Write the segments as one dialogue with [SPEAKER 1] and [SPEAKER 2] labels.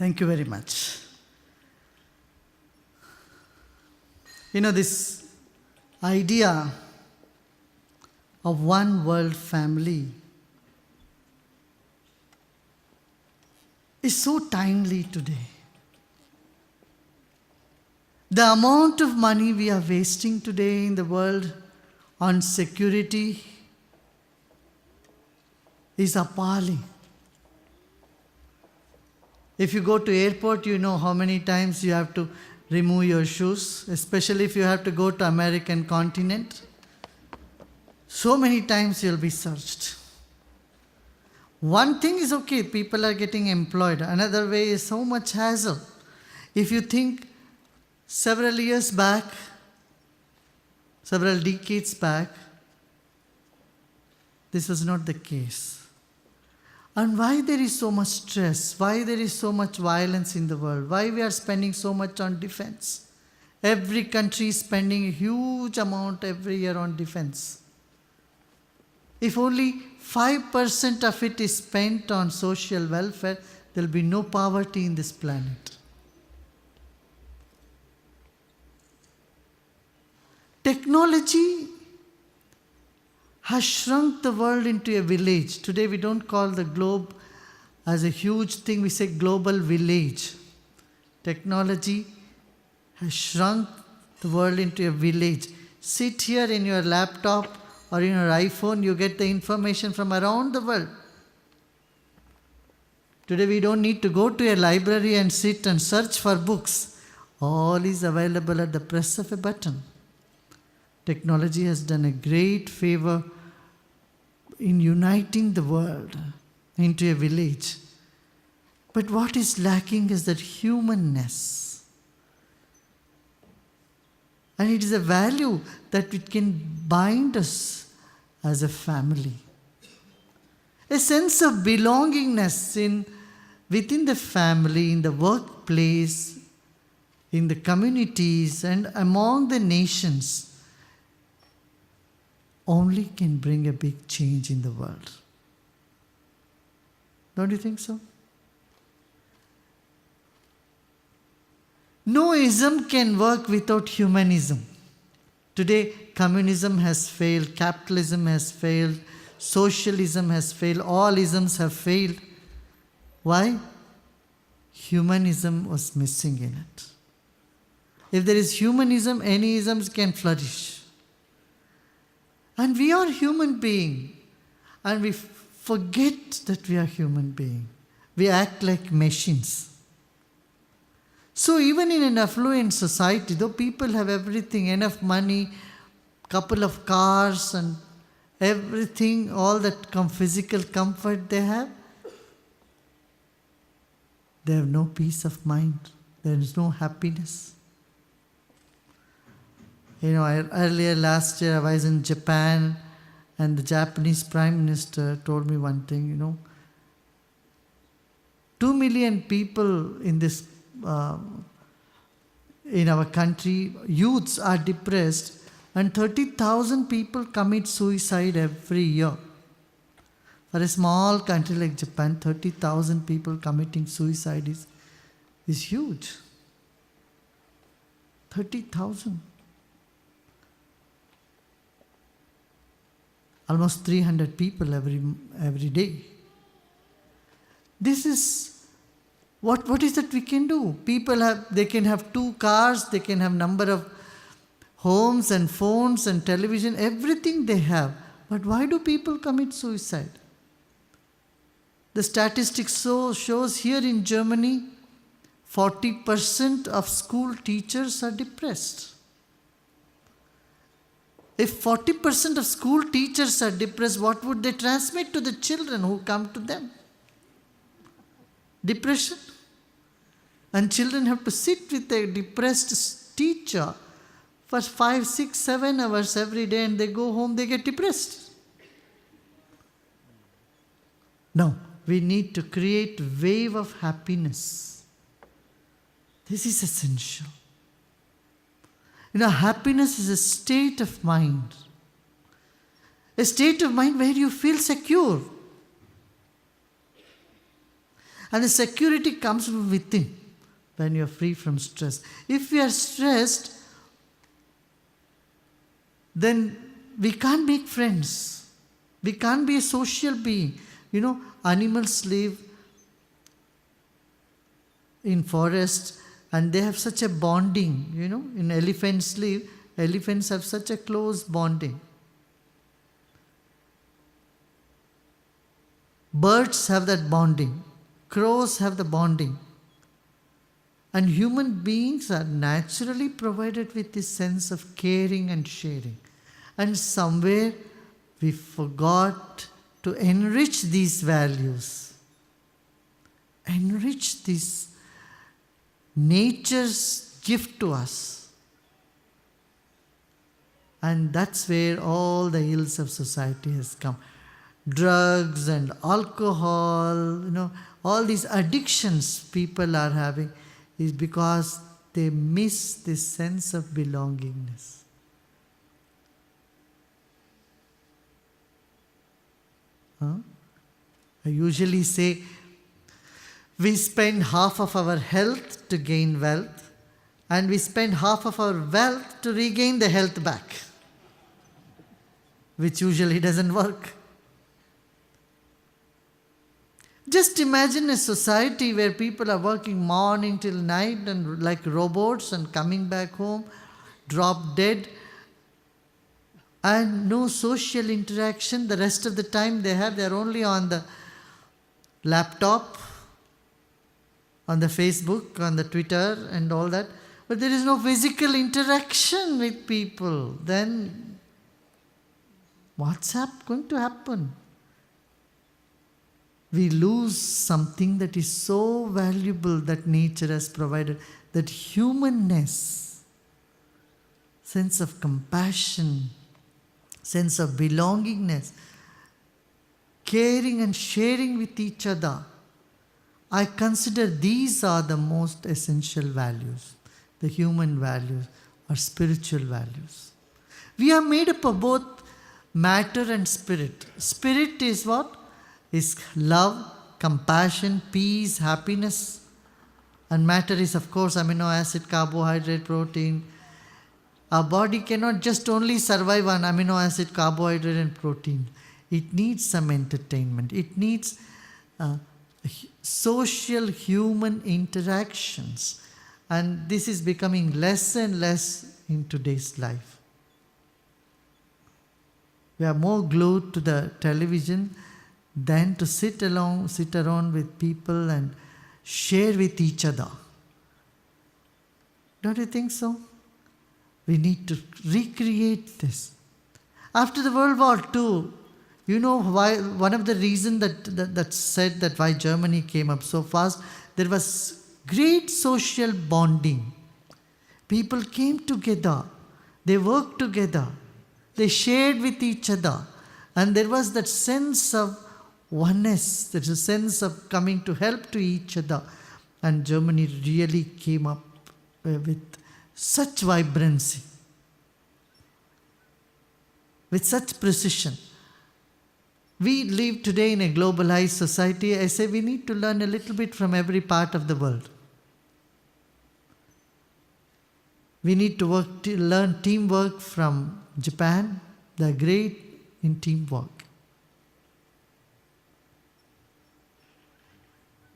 [SPEAKER 1] Thank you very much. This idea of one world family is so timely today. The amount of money we are wasting today in the world on security is appalling. If you go to airport, you know how many times you have to remove your shoes, especially if you have to go to American continent. So many times you'll be searched. One thing is okay, people are getting employed. Another way is so much hassle. If you think several years back, several decades back, this was not the case. And why there is so much stress? Why there is so much violence in the world? Why we are spending so much on defense? Every country is spending a huge amount every year on defense. If only 5% of it is spent on social welfare, there will be no poverty in this planet. Technology has shrunk the world into a village. Today we don't call the globe as a huge thing, we say global village. Technology has shrunk the world into a village. Sit here in your laptop or in your iPhone, you get the information from around the world. Today we don't need to go to a library and sit and search for books. All is available at the press of a button. Technology has done a great favor in uniting the world into a village. But what is lacking is that humanness. And it is a value that it can bind us as a family. A sense of belongingness within the family, in the workplace, in the communities, and among the nations only can bring a big change in the world. Don't you think so? No ism can work without humanism. Today, communism has failed, capitalism has failed, socialism has failed, all isms have failed. Why? Humanism was missing in it. If there is humanism, any isms can flourish. And we are human beings. And we forget that we are human beings. We act like machines. So even in an affluent society, though people have everything, enough money, couple of cars and everything, all that physical comfort they have no peace of mind. There is no happiness. Earlier last year I was in Japan and the Japanese Prime Minister told me one thing, 2 million people in this, in our country, youths are depressed and 30,000 people commit suicide every year. For a small country like Japan, 30,000 people committing suicide is huge. 30,000. Almost 300 people every day. This is what is that we can do? They can have 2 cars, they can have number of homes and phones and television, everything they have. But why do people commit suicide? The statistics shows here in Germany, 40% of school teachers are depressed. If 40% of school teachers are depressed, what would they transmit to the children who come to them? Depression. And children have to sit with a depressed teacher for 5, 6, 7 hours every day and they go home, they get depressed. No, we need to create a wave of happiness. This is essential. Happiness is a state of mind. A state of mind where you feel secure. And the security comes from within when you are free from stress. If we are stressed, then we can't make friends. We can't be a social being. Animals live in forests and they have such a bonding. In elephants live, elephants have such a close bonding. Birds have that bonding. Crows have the bonding. And human beings are naturally provided with this sense of caring and sharing. And somewhere we forgot to enrich these values. Enrich this nature's gift to us. And that's where all the ills of society has come. Drugs and alcohol, all these addictions people are having is because they miss this sense of belongingness. I usually say we spend half of our health to gain wealth, and we spend half of our wealth to regain the health back, which usually doesn't work. Just imagine a society where people are working morning till night and like robots and coming back home, drop dead, and no social interaction. The rest of the time they're only on the laptop, on the Facebook, on the Twitter and all that. But there is no physical interaction with people. Then what's going to happen? We lose something that is so valuable that nature has provided, that humanness, sense of compassion, sense of belongingness, caring and sharing with each other. I consider these are the most essential values, the human values or spiritual values. We are made up of both matter and spirit. Spirit is what? Is love, compassion, peace, happiness. And matter is, of course, amino acid, carbohydrate, protein. Our body cannot just only survive on amino acid, carbohydrate and protein. It needs some entertainment. It needs social human interactions. And this is becoming less and less in today's life. We are more glued to the television than to sit around with people and share with each other. Don't you think so? We need to recreate this. After the World War II, you know why? One of the reasons that said that why Germany came up so fast, there was great social bonding. People came together, they worked together, they shared with each other, and there was that sense of oneness, there's a sense of coming to help to each other. And Germany really came up with such vibrancy, with such precision. We live today in a globalized society. I say we need to learn a little bit from every part of the world. We need to learn teamwork from Japan. They're great in teamwork.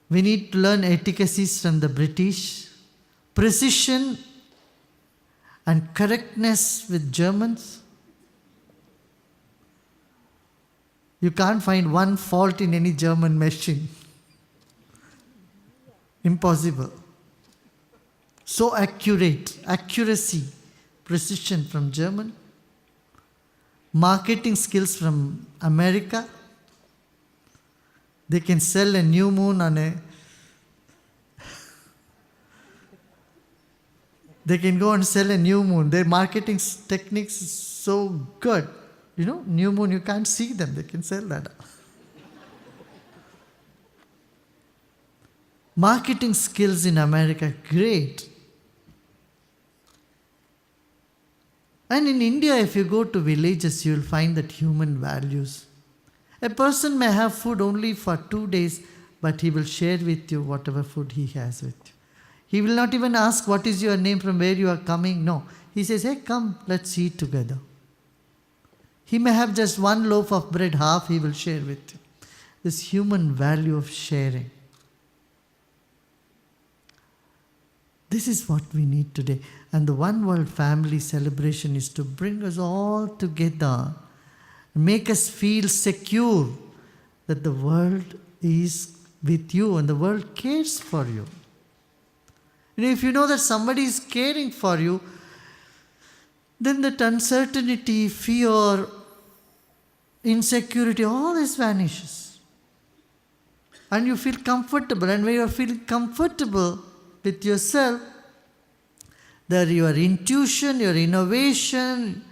[SPEAKER 1] We need to learn efficacies from the British, precision and correctness with Germans. You can't find one fault in any German machine. Impossible. So accurate, accuracy, precision from German. Marketing skills from America. They can sell a new moon on they can go and sell a new moon. Their marketing techniques is so good. New moon, you can't see them. They can sell that. Marketing skills in America, great. And in India, if you go to villages, you will find that human values. A person may have food only for 2 days, but he will share with you whatever food he has with you. He will not even ask what is your name, from where you are coming. No. He says, hey, come, let's eat together. He may have just one loaf of bread, half he will share with you. This human value of sharing. This is what we need today. And the One World Family celebration is to bring us all together, make us feel secure that the world is with you and the world cares for you. If you know that somebody is caring for you, then that uncertainty, fear, insecurity, all this vanishes. And you feel comfortable. And when you are feeling comfortable with yourself, that your intuition, your innovation,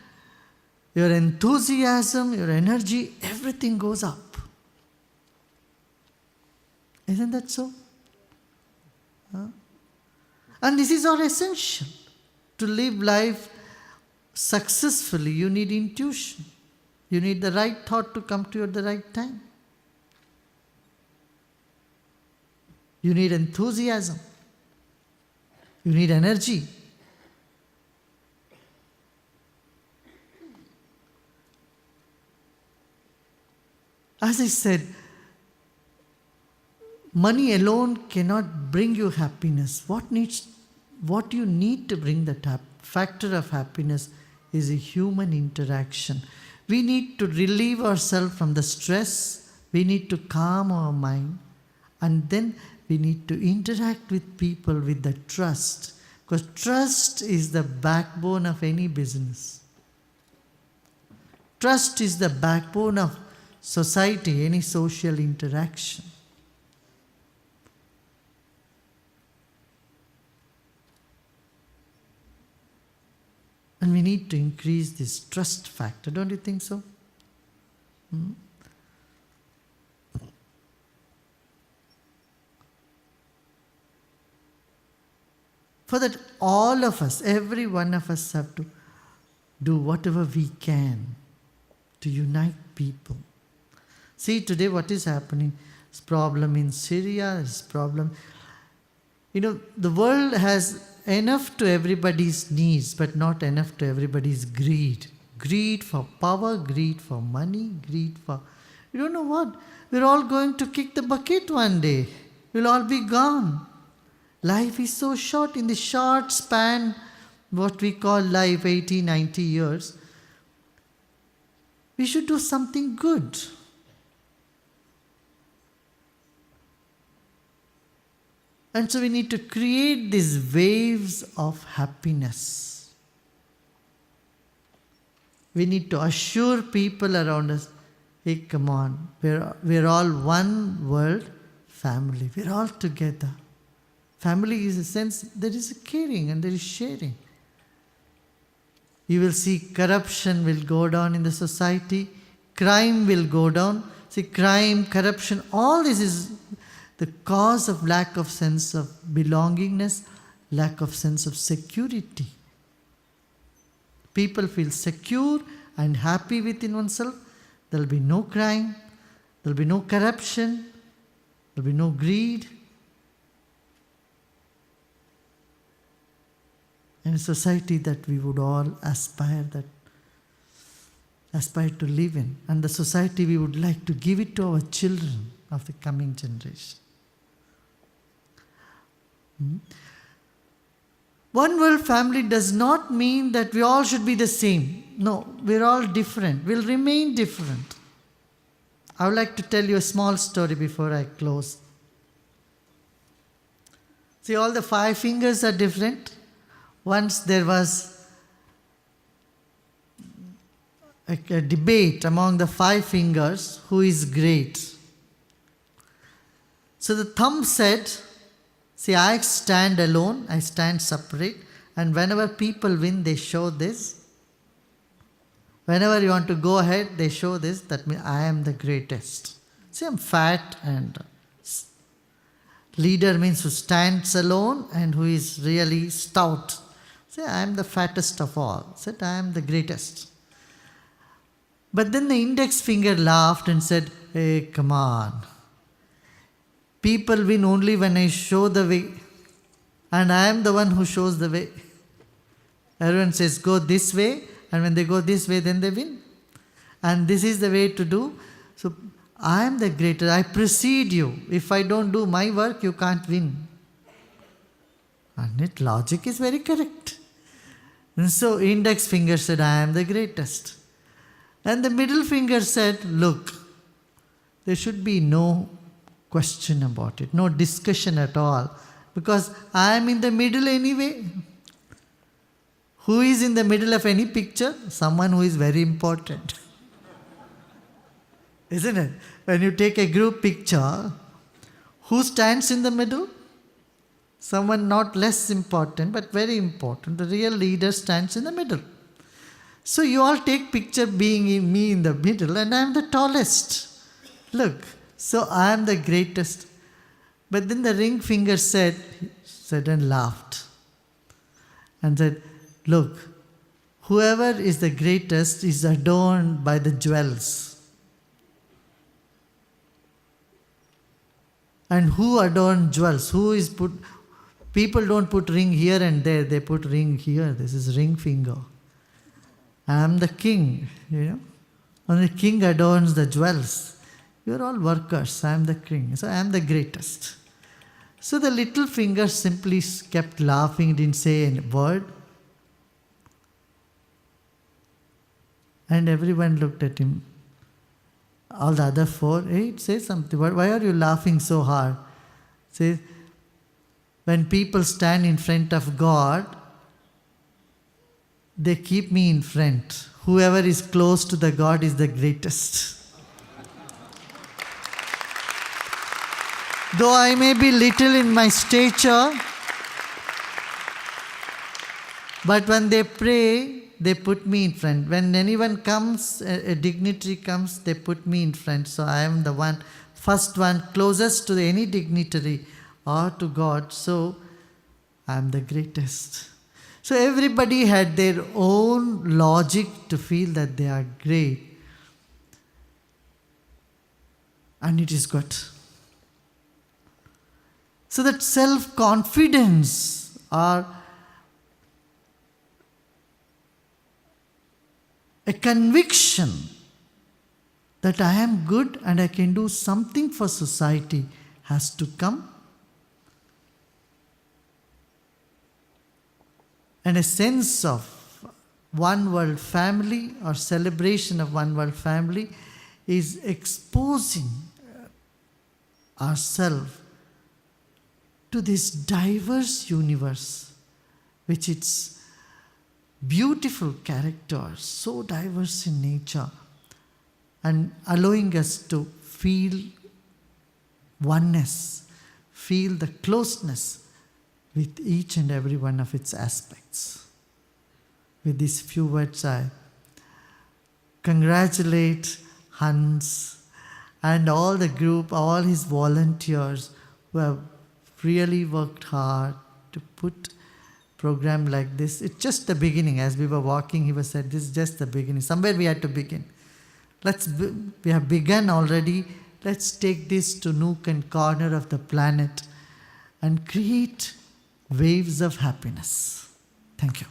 [SPEAKER 1] your enthusiasm, your energy, everything goes up. Isn't that so? Huh? And this is all essential. To live life successfully, you need intuition. You need the right thought to come to you at the right time. You need enthusiasm. You need energy. As I said, money alone cannot bring you happiness. What you need to bring that factor of happiness is a human interaction. We need to relieve ourselves from the stress. We need to calm our mind. And then we need to interact with people with the trust. Because trust is the backbone of any business. Trust is the backbone of society, any social interaction. And we need to increase this trust factor. Don't you think so? For that, all of us, every one of us have to do whatever we can to unite people. See, today what is happening? There's problem in Syria, there's problem. The world has enough to everybody's needs, but not enough to everybody's greed. Greed for power, greed for money, greed for... You don't know what? We're all going to kick the bucket one day. We'll all be gone. Life is so short. In the short span, what we call life, 80, 90 years, we should do something good. And so we need to create these waves of happiness. We need to assure people around us, hey, come on, we're all one world family. We're all together. Family is a sense, there is a caring and there is sharing. You will see corruption will go down in the society. Crime will go down. See, crime, corruption, all this is the cause of lack of sense of belongingness, lack of sense of security. People feel secure and happy within oneself. There will be no crime, there will be no corruption, there will be no greed. And a society that we would all aspire to live in. And the society we would like to give it to our children of the coming generation. One world family does not mean that we all should be the same. No, we're all different. We'll remain different. I would like to tell you a small story before I close. See, all the 5 fingers are different. Once there was a debate among the 5 fingers, who is great. So the thumb said, see, I stand alone, I stand separate, and whenever people win, they show this. Whenever you want to go ahead, they show this, that means I am the greatest. See, I'm fat, and leader means who stands alone and who is really stout. Say, I am the fattest of all. Said, I am the greatest. But then the index finger laughed and said, hey, come on. People win only when I show the way. And I am the one who shows the way. Everyone says, go this way. And when they go this way, then they win. And this is the way to do. So I am the greater. I precede you. If I don't do my work, you can't win. And it logic is very correct. And so index finger said, I am the greatest. And the middle finger said, look, there should be no question about it, no discussion at all, because I am in the middle anyway. Who is in the middle of any picture? Someone who is very important. Isn't it? When you take a group picture, who stands in the middle? Someone not less important, but very important. The real leader stands in the middle. So you all take picture being me in the middle, and I am the tallest. Look, so I am the greatest. But then the ring finger said and laughed and said, look, whoever is the greatest is adorned by the jewels. And who adorns jewels? People don't put ring here and there, they put ring here. This is ring finger. I am the king, Only king adorns the jewels. You are all workers, I am the king. So I am the greatest. So the little finger simply kept laughing, didn't say a word. And everyone looked at him. All the other four, hey, say something. Why are you laughing so hard? Say, when people stand in front of God, they keep me in front. Whoever is close to the God is the greatest. Though I may be little in my stature, but when they pray, they put me in front. When anyone comes, a dignitary comes, they put me in front. So I am the first one, closest to any dignitary or to God. So I am the greatest. So everybody had their own logic to feel that they are great. And it is good. So that self-confidence or a conviction that I am good and I can do something for society has to come. And a sense of one world family or celebration of one world family is exposing ourselves to this diverse universe, which its beautiful characters, so diverse in nature, and allowing us to feel oneness, feel the closeness with each and every one of its aspects. With these few words, I congratulate Hans and all the group, all his volunteers who have really worked hard to put program like this. It's just the beginning. As we were walking, he was said, this is just the beginning. Somewhere we had to begin. We have begun already. Let's take this to nook and corner of the planet and create waves of happiness. Thank you.